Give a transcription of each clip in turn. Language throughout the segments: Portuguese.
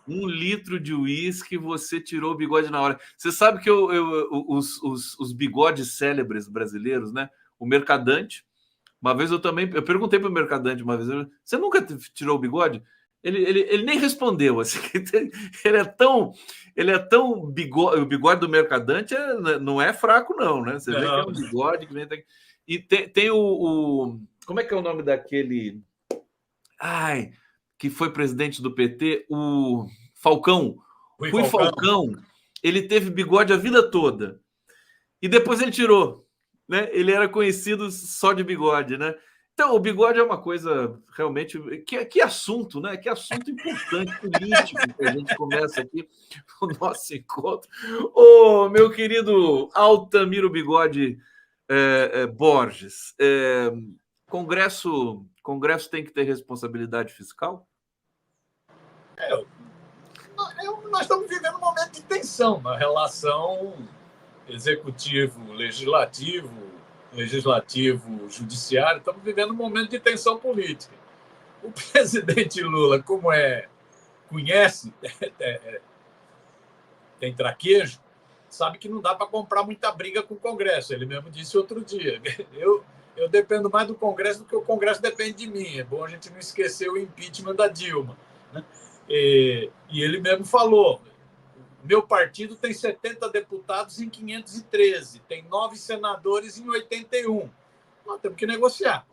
1 litro de uísque, você tirou o bigode na hora. Você sabe que os bigodes célebres brasileiros, né? O Mercadante, uma vez eu perguntei para o Mercadante uma vez, você nunca tirou o bigode? Ele nem respondeu. Assim, ele é tão bigode, o bigode do Mercadante não é fraco, não, né? Você vê que é um bigode que vem daqui. E tem como é que é o nome daquele? Ai, que foi presidente do PT, o Falcão. Rui Falcão, ele teve bigode a vida toda. E depois ele tirou, né? Ele era conhecido só de bigode, né? Então, o bigode é uma coisa realmente. Que assunto, né? Que assunto importante, político, que a gente começa aqui o nosso encontro. Ô, meu querido Altamiro Bigode Borges, Congresso tem que ter responsabilidade fiscal? Nós estamos vivendo um momento de tensão na relação executivo-legislativo, legislativo-judiciário. Estamos vivendo um momento de tensão política. O presidente Lula, como conhece, tem traquejo, sabe que não dá para comprar muita briga com o Congresso. Ele mesmo disse outro dia. Eu dependo mais do Congresso do que o Congresso depende de mim. É bom a gente não esquecer o impeachment da Dilma, né? E ele mesmo falou, meu partido tem 70 deputados em 513, tem 9 senadores em 81. Nós temos que negociar.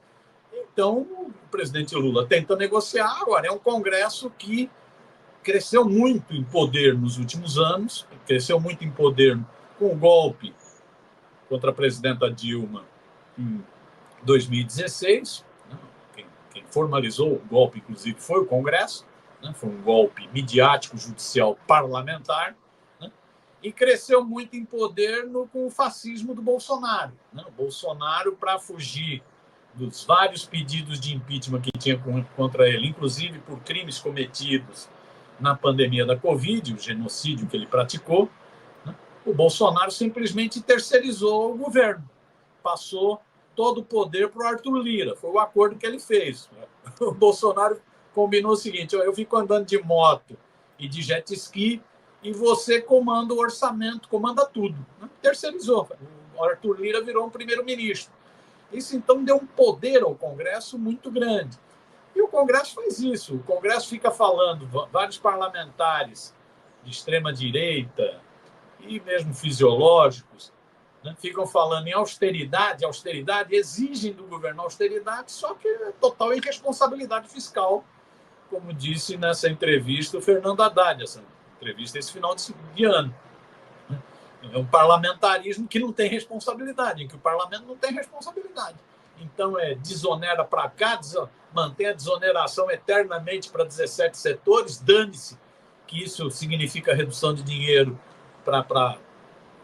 Então, o presidente Lula tenta negociar. Agora, é um Congresso que cresceu muito em poder nos últimos anos, cresceu muito em poder com o golpe contra a presidenta Dilma em 2016. Quem formalizou o golpe, inclusive, foi o Congresso. Foi um golpe midiático, judicial, parlamentar, né? E cresceu muito em poder com o fascismo do Bolsonaro, né? O Bolsonaro, para fugir dos vários pedidos de impeachment que tinha contra ele, inclusive por crimes cometidos na pandemia da Covid, o genocídio que ele praticou, né? O Bolsonaro simplesmente terceirizou o governo, passou todo o poder para o Arthur Lira. Foi o acordo que ele fez. O Bolsonaro combinou o seguinte: eu fico andando de moto e de jet ski e você comanda o orçamento, comanda tudo, né? Terceirizou. O Arthur Lira virou um primeiro-ministro. Isso, então, deu um poder ao Congresso muito grande. E o Congresso faz isso. O Congresso fica falando, vários parlamentares de extrema-direita e mesmo fisiológicos, né, ficam falando em austeridade, exigem do governo austeridade, só que é total irresponsabilidade fiscal, como disse nessa entrevista o Fernando Haddad, essa entrevista esse final de ano. É um parlamentarismo que não tem responsabilidade, em que o parlamento não tem responsabilidade. Então, desonera para cá, mantém a desoneração eternamente para 17 setores, dane-se que isso significa redução de dinheiro para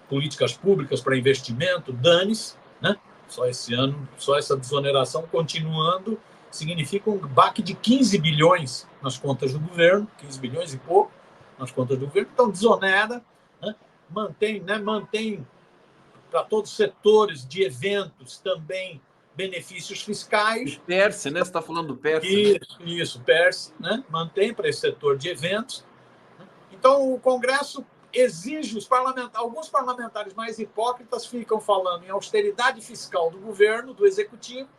políticas públicas, para investimento, dane-se, né? Só esse ano, só essa desoneração continuando, significa um baque de 15 bilhões nas contas do governo, 15 bilhões e pouco nas contas do governo. Então, desonera, né? Mantém para todos os setores de eventos também benefícios fiscais. O PERSE, né? Você está falando do PERSE. Isso, PERSE, né? Mantém para esse setor de eventos. Então, o Congresso exige alguns parlamentares mais hipócritas ficam falando em austeridade fiscal do governo, do executivo,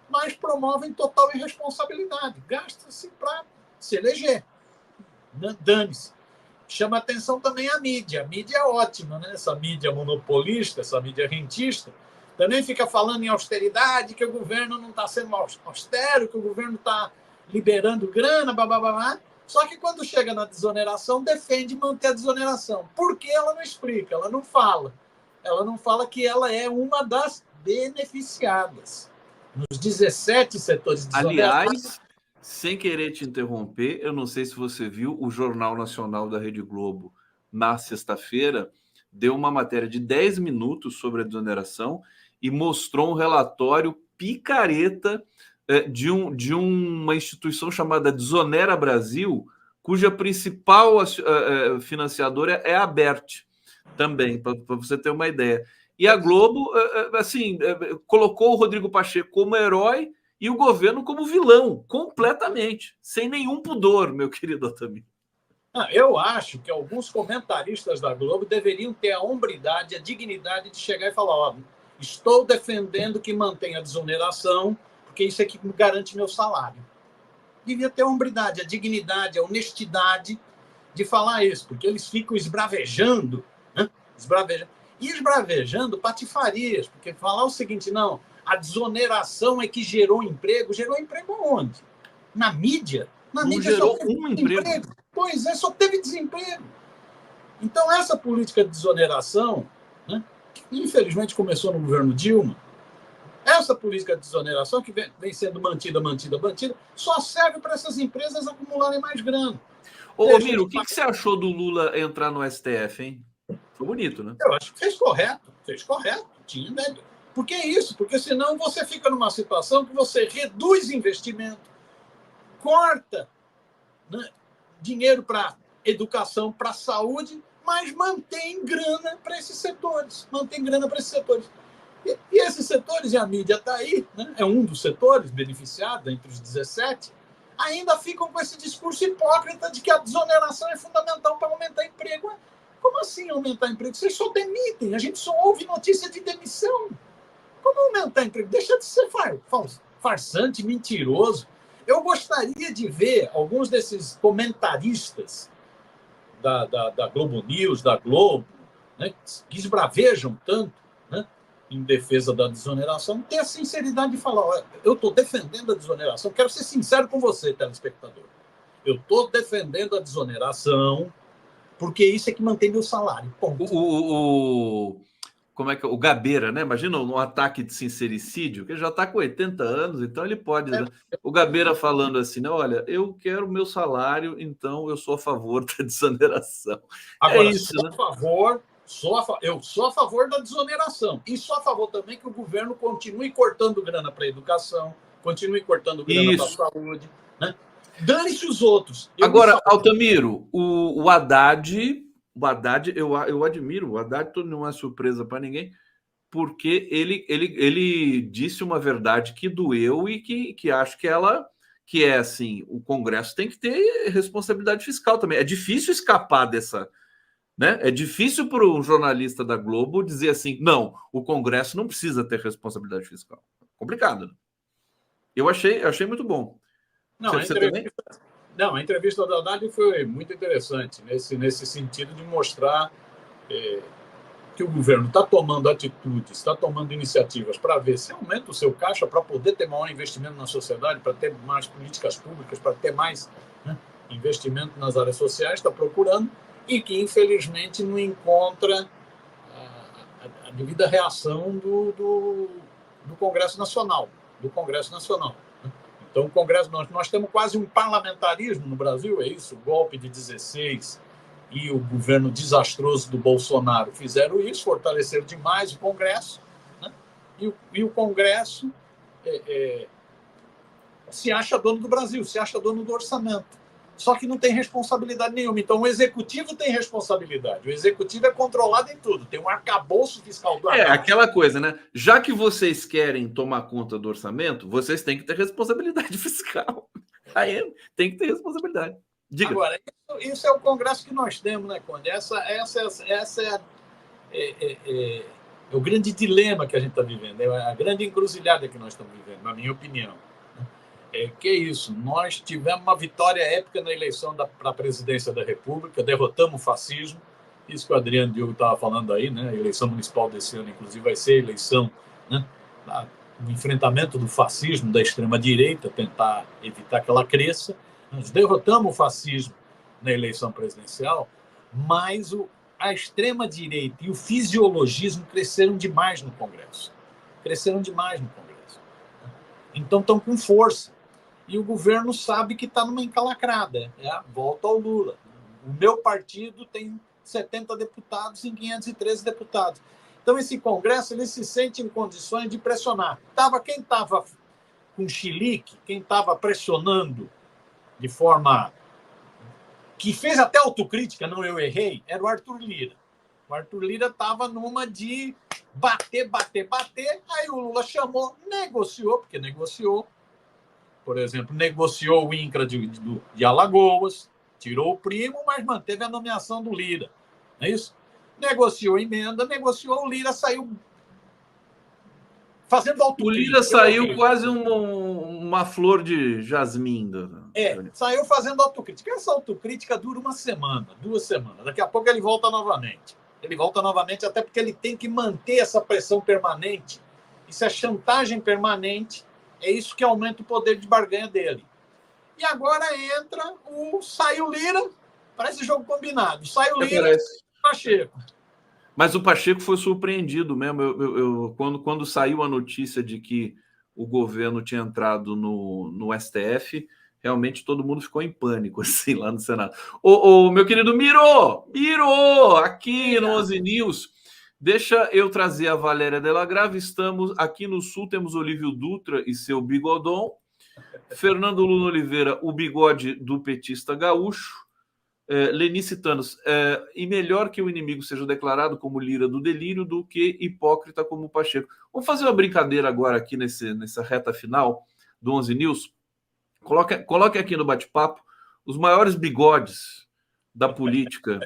mas promovem total irresponsabilidade. Gasta-se para se eleger. Dane-se. Chama atenção também a mídia. A mídia é ótima, né? Essa mídia monopolista, essa mídia rentista, também fica falando em austeridade, que o governo não está sendo austero, que o governo está liberando grana, blá, blá, blá, blá. Só que quando chega na desoneração, defende manter a desoneração. Por que ela não explica? Ela não fala. Ela não fala que ela é uma das beneficiadas. Nos 17 setores desonerados... Aliás, sem querer te interromper, eu não sei se você viu, o Jornal Nacional da Rede Globo, na sexta-feira, deu uma matéria de 10 minutos sobre a desoneração e mostrou um relatório picareta de uma instituição chamada Desonera Brasil, cuja principal financiadora é a Abert, também, para você ter uma ideia. E a Globo, assim, colocou o Rodrigo Pacheco como herói e o governo como vilão, completamente, sem nenhum pudor, meu querido Altamiro. Eu acho que alguns comentaristas da Globo deveriam ter a hombridade, a dignidade de chegar e falar: ó, estou defendendo que mantenha a desoneração, porque isso é que garante meu salário. Devia ter a hombridade, a dignidade, a honestidade de falar isso, porque eles ficam esbravejando, né? Esbravejando patifarias, porque falar o seguinte: não, a desoneração é que gerou emprego onde? Na mídia? Na Não mídia gerou só teve um emprego. Pois é, só teve desemprego. Então, essa política de desoneração, né, que infelizmente começou no governo Dilma, essa política de desoneração que vem sendo mantida, só serve para essas empresas acumularem mais grana. Ô, Miro, o que você achou do Lula entrar no STF, hein? Foi bonito, né? Eu acho que fez correto. Tinha, né? Por que isso? Porque senão você fica numa situação que você reduz investimento, corta, né, dinheiro para educação, para saúde, mas mantém grana para esses setores. E esses setores, e a mídia está aí, né, é um dos setores beneficiado entre os 17, ainda ficam com esse discurso hipócrita de que a desoneração é fundamental para aumentar emprego. Como assim aumentar emprego? Vocês só demitem, a gente só ouve notícia de demissão. Como aumentar emprego? Deixa de ser farsante, mentiroso. Eu gostaria de ver alguns desses comentaristas da Globo News, da Globo, né, que esbravejam tanto, né, em defesa da desoneração, ter a sinceridade de falar: olha, eu estou defendendo a desoneração. Quero ser sincero com você, telespectador. Eu estou defendendo a desoneração porque isso é que mantém meu salário. Ponto. Como é que é? O Gabeira, né? Imagina um ataque de sincericídio, que ele já está com 80 anos, então ele pode. Né? O Gabeira falando assim, né? Olha, eu quero meu salário, então eu sou a favor da desoneração. Agora, isso, né? Eu sou a favor da desoneração. E sou a favor também que o governo continue cortando grana para a educação, continue cortando grana para a saúde, né? Dane-se os outros. Agora, Altamiro, o Haddad, eu admiro, o Haddad não é surpresa para ninguém, porque ele disse uma verdade que doeu e que acho que é assim, o Congresso tem que ter responsabilidade fiscal também. É difícil escapar dessa, né? É difícil para um jornalista da Globo dizer assim, não, o Congresso não precisa ter responsabilidade fiscal. Complicado, né? Eu achei muito bom. Você também? Não, a entrevista da Haddad foi muito interessante nesse sentido de mostrar que o governo está tomando atitudes, está tomando iniciativas para ver se aumenta o seu caixa para poder ter maior investimento na sociedade, para ter mais políticas públicas, para ter mais, né, investimento nas áreas sociais, está procurando, e que, infelizmente, não encontra a devida reação do Congresso Nacional. Então, o Congresso, nós temos quase um parlamentarismo no Brasil, é isso, o golpe de 16 e o governo desastroso do Bolsonaro fizeram isso, fortaleceram demais o Congresso, né? E o Congresso se acha dono do Brasil, se acha dono do orçamento. Só que não tem responsabilidade nenhuma. Então, o Executivo tem responsabilidade. O Executivo é controlado em tudo. Tem um arcabouço fiscal do Haddad. Aquela coisa, né? Já que vocês querem tomar conta do orçamento, vocês têm que ter responsabilidade fiscal. Aí tem que ter responsabilidade. Diga. Agora, isso é o Congresso que nós temos, né, Conde? Essa é o grande dilema que a gente está vivendo, é a grande encruzilhada que nós estamos vivendo, na minha opinião. Que é isso, nós tivemos uma vitória épica na eleição para a presidência da República, derrotamos o fascismo, isso que o Adriano Diogo estava falando aí, né? A eleição municipal desse ano, inclusive, vai ser a eleição, né, o enfrentamento do fascismo, da extrema-direita, tentar evitar que ela cresça. Nós derrotamos o fascismo na eleição presidencial, mas a extrema-direita e o fisiologismo cresceram demais no Congresso. Então estão com força. E o governo sabe que está numa encalacrada. Volta ao Lula. O meu partido tem 70 deputados em 513 deputados. Então, esse Congresso ele se sente em condições de pressionar. Quem estava com chilique, quem estava pressionando de forma que fez até autocrítica, não eu errei, era o Arthur Lira. O Arthur Lira estava numa de bater. Aí o Lula chamou, negociou, por exemplo, negociou o INCRA de Alagoas, Tirou o primo, mas manteve a nomeação do Lira. Não é isso? Negociou emenda, negociou, o Lira saiu fazendo autocrítica. O Lira saiu quase uma flor de jasmim. Saiu fazendo autocrítica. Essa autocrítica dura uma semana, 2 semanas. Daqui a pouco ele volta novamente. Ele volta novamente até porque ele tem que manter essa pressão permanente. Isso é chantagem permanente. É isso que aumenta o poder de barganha dele. E agora entra sai o Lira, parece jogo combinado. Sai o Lira, Pacheco. Mas o Pacheco foi surpreendido mesmo. Quando saiu a notícia de que o governo tinha entrado no STF, realmente todo mundo ficou em pânico, assim, lá no Senado. Ô, meu querido Miro, aqui no 11 News, deixa eu trazer a Valéria Della Grave. Estamos aqui no Sul, temos Olívio Dutra e seu bigodão, Fernando Luna Oliveira, o bigode do petista gaúcho, Lenice Thanos, e melhor que o inimigo seja declarado como Lira do delírio do que hipócrita como Pacheco. Vamos fazer uma brincadeira agora aqui nessa reta final do 11 News. Coloque aqui no bate-papo os maiores bigodes da política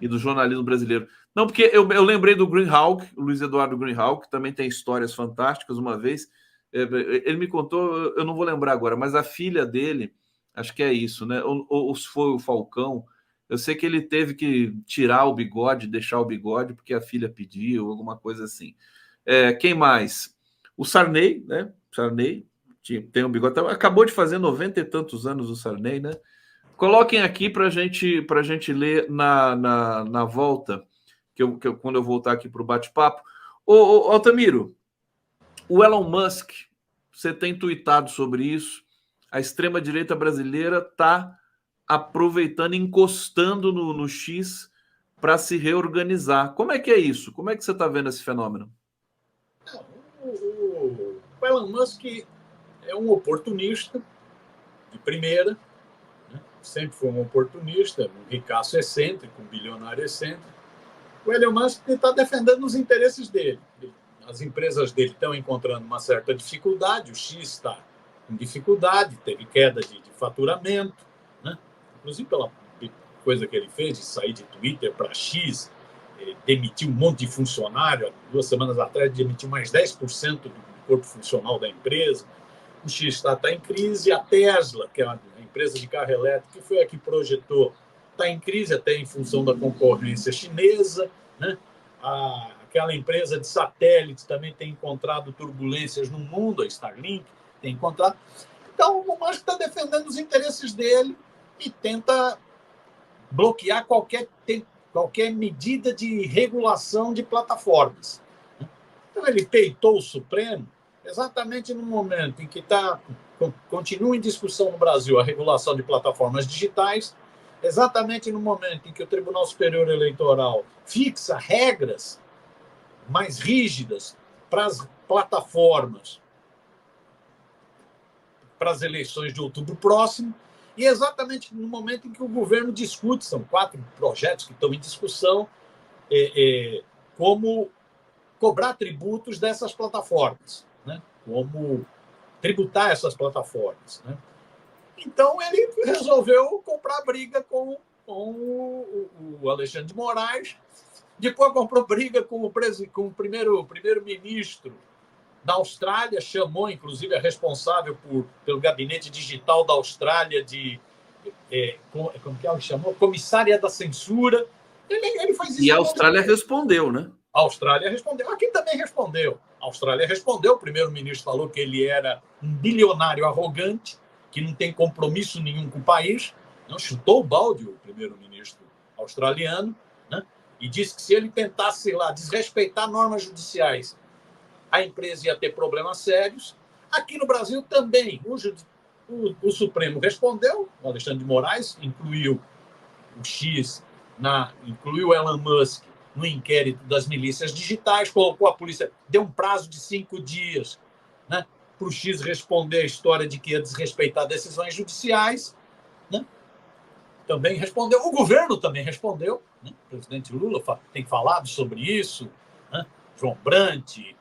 e do jornalismo brasileiro. Não, porque eu lembrei do Greenhalgh, o Luiz Eduardo Greenhalgh, que também tem histórias fantásticas. Uma vez, ele me contou, eu não vou lembrar agora, mas a filha dele, acho que é isso, né? Ou se foi o Falcão, eu sei que ele teve que tirar o bigode, deixar o bigode, porque a filha pediu, alguma coisa assim. Quem mais? O Sarney, né? Sarney tem um bigode, acabou de fazer 90 e tantos anos o Sarney, né? Coloquem aqui para gente ler na volta, quando eu voltar aqui para o bate-papo. Ô, Altamiro, o Elon Musk, você tem tuitado sobre isso, a extrema-direita brasileira está aproveitando, encostando no X para se reorganizar. Como é que é isso? Como é que você está vendo esse fenômeno? O Elon Musk é um oportunista de primeira, né? Sempre foi um oportunista, um ricaço excêntrico, um bilionário excêntrico. O Elon Musk está defendendo os interesses dele. As empresas dele estão encontrando uma certa dificuldade, o X está com dificuldade, teve queda de faturamento, né? Inclusive pela coisa que ele fez de sair de Twitter para X, demitiu um monte de funcionário, 2 semanas atrás demitiu mais 10% do corpo funcional da empresa. O X está em crise, a Tesla, que é uma empresa de carro elétrico, que foi a que projetou, está em crise até em função da concorrência chinesa, né? Aquela empresa de satélites também tem encontrado turbulências no mundo, a Starlink tem encontrado. Então, o Musk está defendendo os interesses dele e tenta bloquear qualquer medida de regulação de plataformas. Então, ele peitou o Supremo exatamente no momento em que continua em discussão no Brasil a regulação de plataformas digitais, exatamente no momento em que o Tribunal Superior Eleitoral fixa regras mais rígidas para as plataformas para as eleições de outubro próximo, e exatamente no momento em que o governo discute, são 4 projetos que estão em discussão, como cobrar tributos dessas plataformas, né? Como tributar essas plataformas, né? Então, ele resolveu comprar briga com o Alexandre de Moraes, depois comprou briga com o primeiro-ministro da Austrália, chamou, inclusive, a responsável pelo gabinete digital da Austrália como que ela chamou? Comissária da censura. Ele faz isso. E a Austrália respondeu, né? A Austrália respondeu. Aqui também respondeu. A Austrália respondeu. O primeiro-ministro falou que ele era um bilionário arrogante, que não tem compromisso nenhum com o país. Não chutou o balde o primeiro-ministro australiano, né? E disse que se ele tentasse, sei lá, desrespeitar normas judiciais, a empresa ia ter problemas sérios. Aqui no Brasil também. O Supremo respondeu, o Alexandre de Moraes incluiu o X, incluiu o Elon Musk no inquérito das milícias digitais, colocou a polícia, deu um prazo de 5 dias, né, para o X responder a história de que ia desrespeitar decisões judiciais, né? Também respondeu. O governo também respondeu, né? O presidente Lula tem falado sobre isso, né? João Brandt,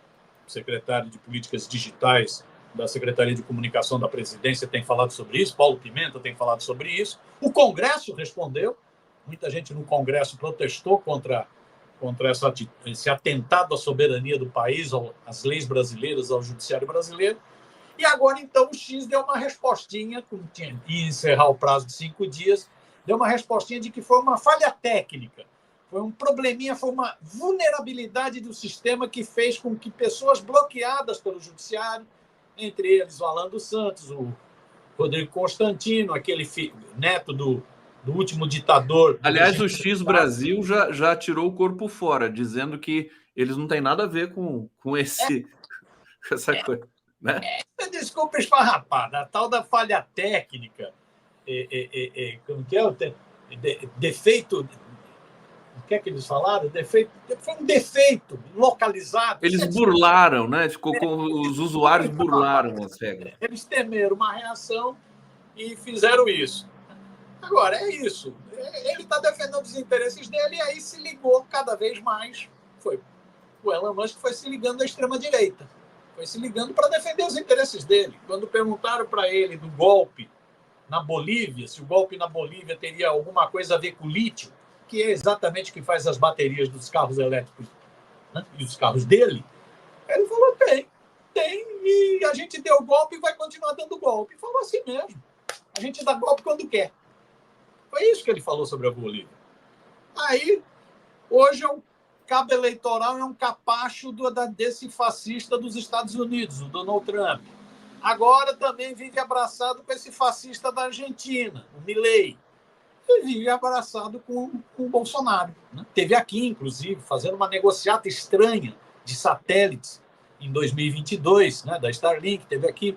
secretário de Políticas Digitais da Secretaria de Comunicação da Presidência tem falado sobre isso, Paulo Pimenta tem falado sobre isso, o Congresso respondeu, muita gente no Congresso protestou contra esse atentado à soberania do país, às leis brasileiras, ao judiciário brasileiro, e agora, então, o X deu uma respostinha, ia encerrar o prazo de 5 dias, deu uma respostinha de que foi uma falha técnica, foi um probleminha, foi uma vulnerabilidade do sistema que fez com que pessoas bloqueadas pelo judiciário, entre eles o Alan dos Santos, o Rodrigo Constantino, aquele neto do último ditador. Aliás, o X Brasil já tirou o corpo fora, dizendo que eles não têm nada a ver com essa coisa. Né? Desculpa esfarrapada, a tal da falha técnica, como que é? Defeito. O que é que eles falaram? Defeito, foi um defeito localizado. Eles burlaram, né? Os usuários burlaram as regras. Eles temeram uma reação e fizeram isso. Agora, é isso. Ele está defendendo os interesses dele e aí se ligou cada vez mais. O Elon Musk foi se ligando à extrema-direita. Foi se ligando para defender os interesses dele. Quando perguntaram para ele do golpe na Bolívia, se o golpe na Bolívia teria alguma coisa a ver com lítio, que é exatamente o que faz as baterias dos carros elétricos, né? E os carros dele, ele falou, tem, e a gente deu golpe e vai continuar dando golpe. Ele falou assim mesmo, a gente dá golpe quando quer. Foi isso que ele falou sobre a Bolívia. Aí, hoje, o cabo eleitoral é um capacho desse fascista dos Estados Unidos, o Donald Trump. Agora também vive abraçado com esse fascista da Argentina, o Milei. E vive abraçado com o Bolsonaro. Né? Teve aqui, inclusive, fazendo uma negociata estranha de satélites em 2022, né, da Starlink, teve aqui.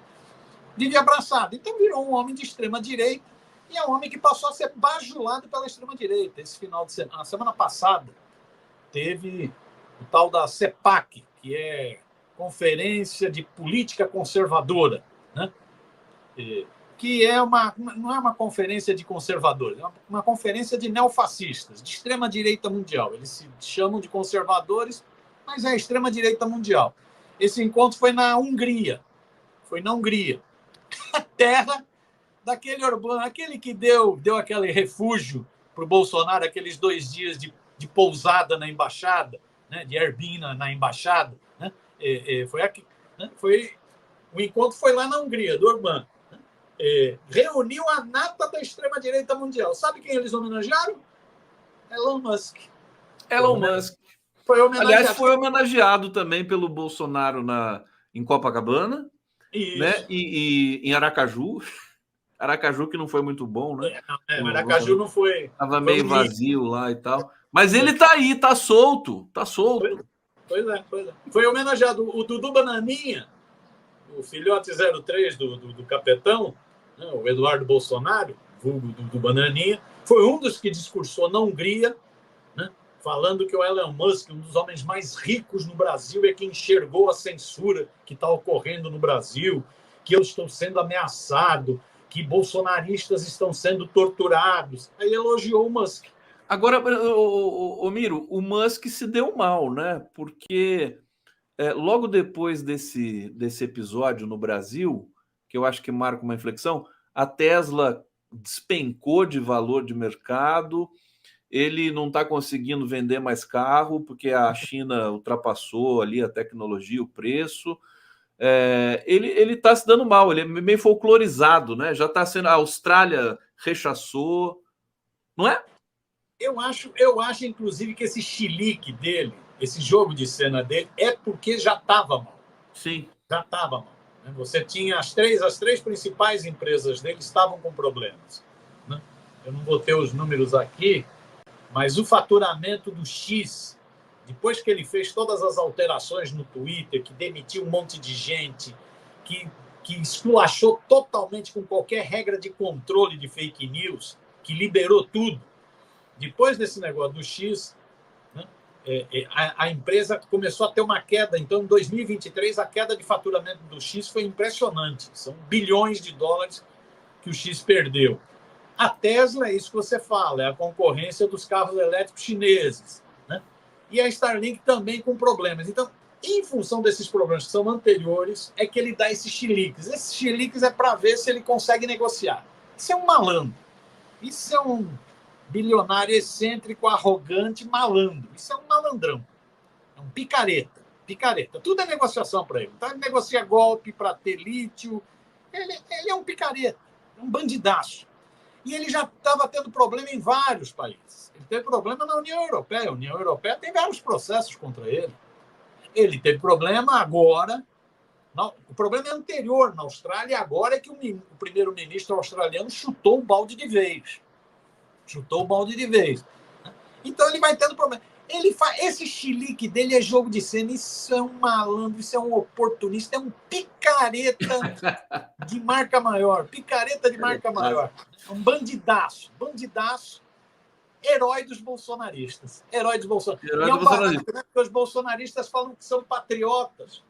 Vive abraçado. Então virou um homem de extrema-direita e é um homem que passou a ser bajulado pela extrema-direita. Esse final de semana, a semana passada, teve o tal da CEPAC, que é Conferência de Política Conservadora, né? Que não é uma conferência de conservadores, é uma conferência de neofascistas, de extrema-direita mundial. Eles se chamam de conservadores, mas é a extrema-direita mundial. Esse encontro foi na Hungria. A terra daquele Orbán, aquele que deu aquele refúgio para o Bolsonaro, aqueles 2 dias de pousada na embaixada, né, de Airbnb na embaixada. Né? Foi aqui. Né? O encontro foi lá na Hungria, do Orbán. Reuniu a nata da extrema-direita mundial. Sabe quem eles homenagearam? Elon Musk. Foi homenageado. Aliás, foi homenageado também pelo Bolsonaro em Copacabana, né? E em Aracaju. Aracaju que não foi muito bom, né? Aracaju não foi. Estava meio vazio lá e tal. Mas ele está aí, está solto. Pois é. Foi homenageado o Dudu Bananinha, o filhote 03 do capetão, né, o Eduardo Bolsonaro, vulgo do Bananinha, foi um dos que discursou na Hungria, né, falando que o Elon Musk, um dos homens mais ricos no Brasil, é que enxergou a censura que está ocorrendo no Brasil, que eu estou sendo ameaçado, que bolsonaristas estão sendo torturados. Aí elogiou o Musk. Agora, Miro, o Musk se deu mal, né? Porque logo depois desse episódio no Brasil, que eu acho que marca uma inflexão, a Tesla despencou de valor de mercado, ele não está conseguindo vender mais carro, porque a China ultrapassou ali a tecnologia, o preço. Ele está se dando mal, ele é meio folclorizado, né? Já está sendo. A Austrália rechaçou, não é? Eu acho, inclusive, que esse chilique dele, esse jogo de cena dele, é porque já estava mal. Sim. Já estava mal. Né? Você tinha as três principais empresas dele estavam com problemas. Né? Eu não vou ter os números aqui, mas o faturamento do X, depois que ele fez todas as alterações no Twitter, que demitiu um monte de gente, que esculachou totalmente com qualquer regra de controle de fake news, que liberou tudo, depois desse negócio do X, né, a empresa começou a ter uma queda. Então, em 2023, a queda de faturamento do X foi impressionante. São bilhões de dólares que o X perdeu. A Tesla é isso que você fala, é a concorrência dos carros elétricos chineses. Né? E a Starlink também com problemas. Então, Em função desses problemas que são anteriores, é que ele dá esses chiliques. Esses chiliques é para ver se ele consegue negociar. Isso é um malandro. Isso é um bilionário excêntrico, arrogante, malandro. Isso é um malandrão. É um picareta. Picareta. Tudo é negociação para ele. Então, ele negocia golpe para ter lítio. Ele é um picareta. É um bandidaço. E ele já estava tendo problema em vários países. Ele teve problema na União Europeia. A União Europeia tem vários processos contra ele. Ele teve problema agora. Não, o problema é anterior na Austrália, e agora é que o primeiro-ministro australiano chutou o balde de vez. Chutou o balde de vez. Então ele vai tendo problema. Esse chilique dele é jogo de cena. Isso é um malandro, isso é um oportunista, é um picareta de marca maior. Picareta de marca maior. É um bandidaço. Bandidaço. Herói dos bolsonaristas. Herói dos bolsonaristas. Herói e é um bolsonarista. barato, né? Porque os bolsonaristas falam que são patriotas,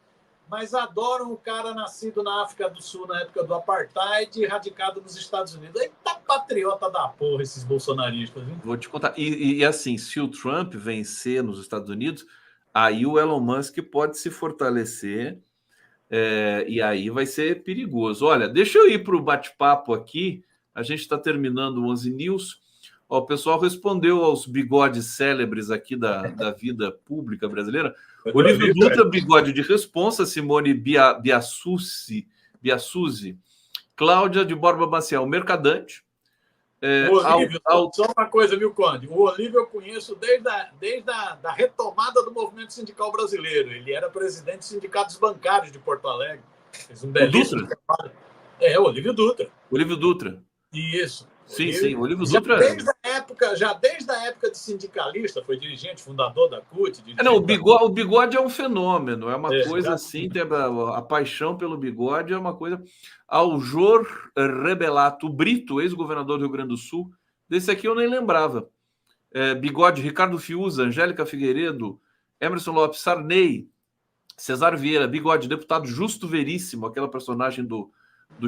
mas adoram o cara nascido na África do Sul na época do apartheid e radicado nos Estados Unidos. Aí tá patriota da porra, esses bolsonaristas. Viu? Vou te contar. E assim, se o Trump vencer nos Estados Unidos, aí o Elon Musk pode se fortalecer, e aí vai ser perigoso. Olha, deixa eu ir para o bate-papo aqui. A gente está terminando o 11 News. Ó, o pessoal respondeu aos bigodes célebres aqui da vida pública brasileira. Olívio Dutra, bigode de responsa. Simone Biasuzzi. Cláudia de Borba Maciel, mercadante. Olívio, só uma coisa, viu, Conde? O Olívio eu conheço desde a retomada do movimento sindical brasileiro. Ele era presidente dos sindicatos bancários de Porto Alegre. Fez um belíssimo trabalho. Olívio Dutra. Olívio Dutra. Isso. Sim, Olívio Dutra. Já desde a época de sindicalista, foi dirigente, fundador da CUT. Não, o bigode é um fenômeno, é uma coisa assim, a paixão pelo bigode é uma coisa. Aljor Rebelato Brito, ex-governador do Rio Grande do Sul, desse aqui eu nem lembrava. Bigode, Ricardo Fiuza, Angélica Figueiredo, Emerson Lopes, Sarney, Cesar Vieira, Bigode, deputado Justo Veríssimo, aquela personagem do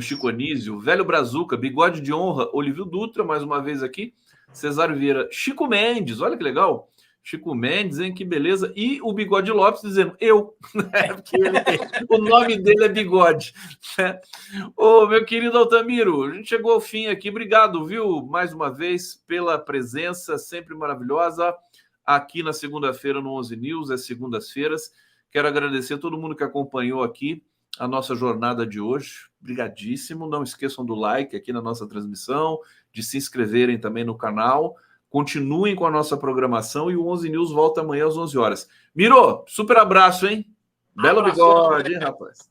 Chico Anísio, Velho Brazuca, Bigode de Honra, Olívio Dutra, mais uma vez aqui, Cesar Vieira, Chico Mendes, olha que legal, Chico Mendes, hein, que beleza, e o Bigode Lopes dizendo, eu, porque o nome dele é Bigode. Ô, meu querido Altamiro, a gente chegou ao fim aqui, obrigado, viu, mais uma vez, pela presença sempre maravilhosa, aqui na segunda-feira no 11 News, é segundas-feiras, quero agradecer a todo mundo que acompanhou aqui a nossa jornada de hoje. Obrigadíssimo. Não esqueçam do like aqui na nossa transmissão, de se inscreverem também no canal. Continuem com a nossa programação e o 11 News volta amanhã às 11 horas. Miro, super abraço, hein? Belo bigode, hein, rapaz?